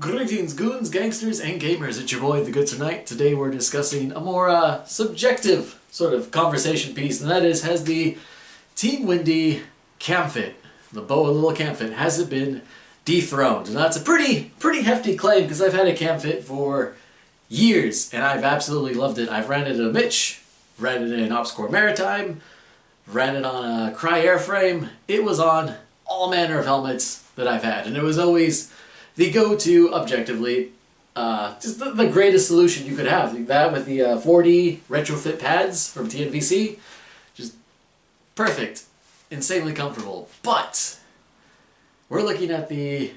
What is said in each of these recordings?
Greetings, goons, gangsters, and gamers. It's your boy, The Good Tonight. Today we're discussing a more subjective sort of conversation piece, and that is, has the Team Wendy Camfit, the boa little Camfit, has it been dethroned? And that's a pretty hefty claim, because I've had a Camfit for years, and I've absolutely loved it. I've ran it in a Mitch, ran it in OpsCore Maritime, ran it on a Cry airframe. It was on all manner of helmets that I've had, and it was always the go-to, objectively, just the greatest solution you could have. That with the 4D retrofit pads from TNVC, just perfect, insanely comfortable. But we're looking at the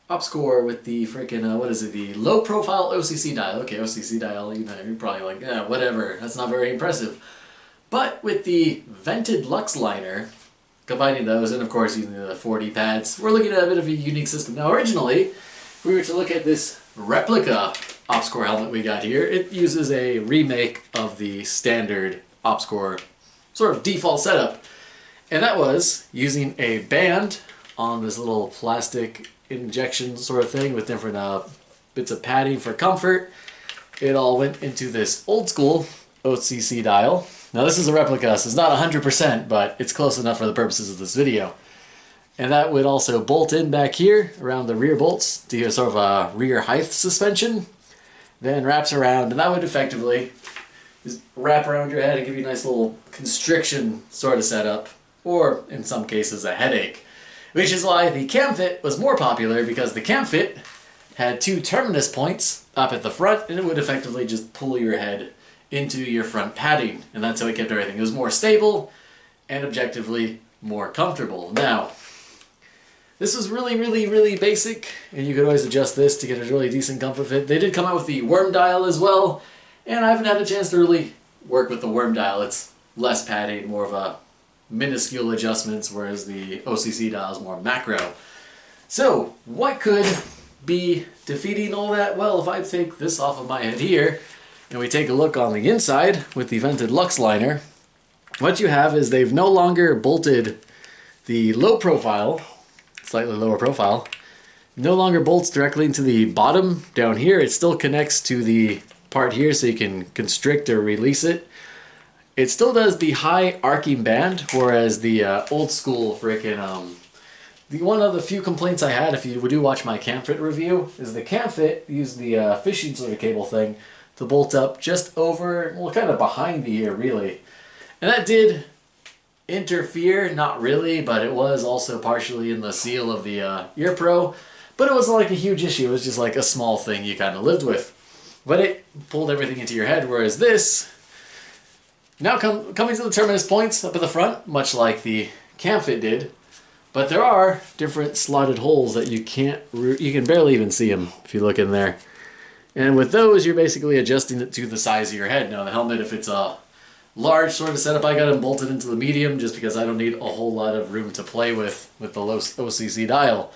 OpsCore with the freaking, what is it, the low-profile OCC dial. Okay, OCC dial, you know, you're probably like, yeah, whatever, that's not very impressive. But with the vented Lux liner, combining those, and of course using the 4D pads, we're looking at a bit of a unique system. Now originally, if we were to look at this replica OpsCore helmet we got here, it uses a remake of the standard OpsCore sort of default setup. And that was using a band on this little plastic injection sort of thing with different bits of padding for comfort. It all went into this old school OCC dial. Now this is a replica, so it's not 100%, but it's close enough for the purposes of this video. And that would also bolt in back here around the rear bolts to give sort of a rear height suspension. Then wraps around, and that would effectively just wrap around your head and give you a nice little constriction sort of setup, or in some cases a headache. Which is why the Camfit was more popular, because the Camfit had two terminus points up at the front, and it would effectively just pull your head into your front padding, and that's how it kept everything. It was more stable and objectively more comfortable. Now, this was really basic, and you could always adjust this to get a really decent comfort fit. They did come out with the worm dial as well, and I haven't had a chance to really work with the worm dial. It's less padding, more of a minuscule adjustments, whereas the OCC dial is more macro. So, what could be defeating all that? Well, if I take this off of my head here, and we take a look on the inside with the vented Lux liner, what you have is they've no longer bolted the low profile, slightly lower profile, no longer bolts directly into the bottom down here. It still connects to the part here so you can constrict or release it. It still does the high arcing band, whereas the old school freaking, the one of the few complaints I had, if you do watch my Camfit review, is the Camfit used the fishing sort of cable thing to bolt up just over, well, kind of behind the ear, really. And that did interfere, not really, but it was also partially in the seal of the ear pro. But it wasn't like a huge issue, it was just like a small thing you kind of lived with. But it pulled everything into your head, whereas this, now coming to the terminus points up at the front, much like the Camfit did, but there are different slotted holes that you can barely even see them if you look in there. And with those, you're basically adjusting it to the size of your head. Now the helmet, if it's a large sort of setup, I got them bolted into the medium just because I don't need a whole lot of room to play with the low OCC dial.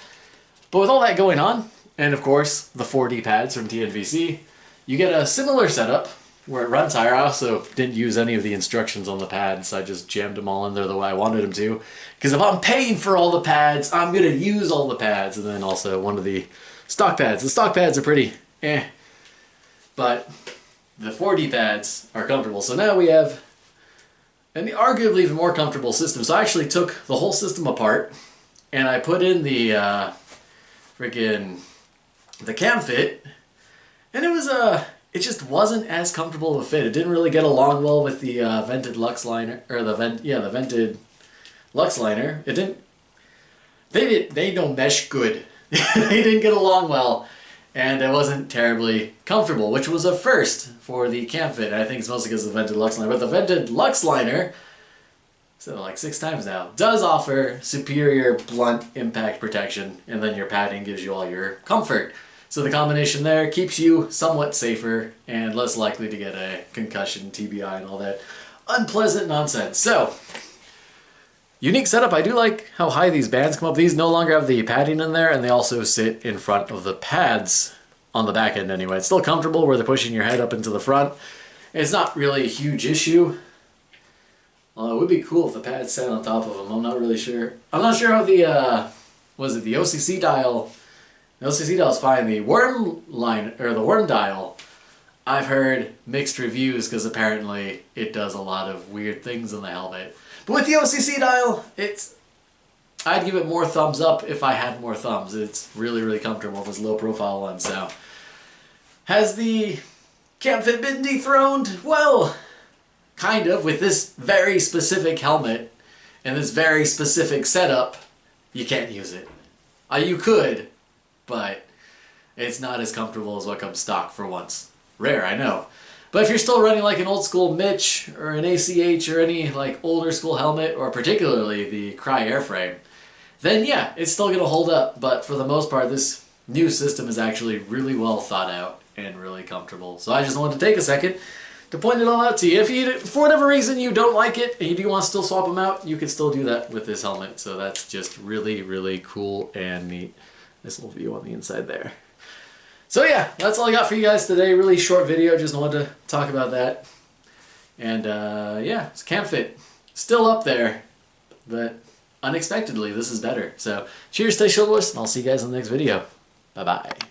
But with all that going on, and of course the 4D pads from TNVC, you get a similar setup where it runs higher. I also didn't use any of the instructions on the pads. I just jammed them all in there the way I wanted them to. Because if I'm paying for all the pads, I'm going to use all the pads. And then also one of the stock pads. The stock pads are pretty but the 4D pads are comfortable. So now we have an arguably even more comfortable system. So I actually took the whole system apart, and I put in the the Camfit, and it just wasn't as comfortable of a fit. It didn't really get along well with the vented Lux liner, or the vented Lux liner. It didn't. They don't mesh good. They didn't get along well. And it wasn't terribly comfortable, which was a first for the Camfit. I think it's mostly because of the vented Lux liner. But the vented Lux liner, so like 6 times now, does offer superior blunt impact protection, and then your padding gives you all your comfort. So the combination there keeps you somewhat safer and less likely to get a concussion, TBI, and all that unpleasant nonsense. So, unique setup. I do like how high these bands come up. These no longer have the padding in there, and they also sit in front of the pads on the back end anyway. It's still comfortable where they're pushing your head up into the front. It's not really a huge issue. Although it would be cool if the pads sat on top of them. I'm not really sure. I'm not sure how the, the OCC dial The LCC dial is fine. The worm line, or the worm dial, I've heard mixed reviews because apparently it does a lot of weird things in the helmet. But with the OCC dial, I'd give it more thumbs up if I had more thumbs. It's really, really comfortable, this low profile one. So, has the Camfit been dethroned? Well, kind of. With this very specific helmet and this very specific setup, you can't use it. You could, but it's not as comfortable as what comes stock for once. Rare, I know. But if you're still running like an old school Mitch or an ACH or any like older school helmet, or particularly the Cry airframe, then yeah, it's still going to hold up. But for the most part, this new system is actually really well thought out and really comfortable. So I just wanted to take a second to point it all out to you. If you, for whatever reason, you don't like it and you do want to still swap them out, you can still do that with this helmet. So that's just really, really cool and neat. This little view on the inside there. So yeah, that's all I got for you guys today. Really short video, just wanted to talk about that. And yeah, it's Camfit. Still up there, but unexpectedly this is better. So cheers, stay shieldless, and I'll see you guys in the next video. Bye-bye.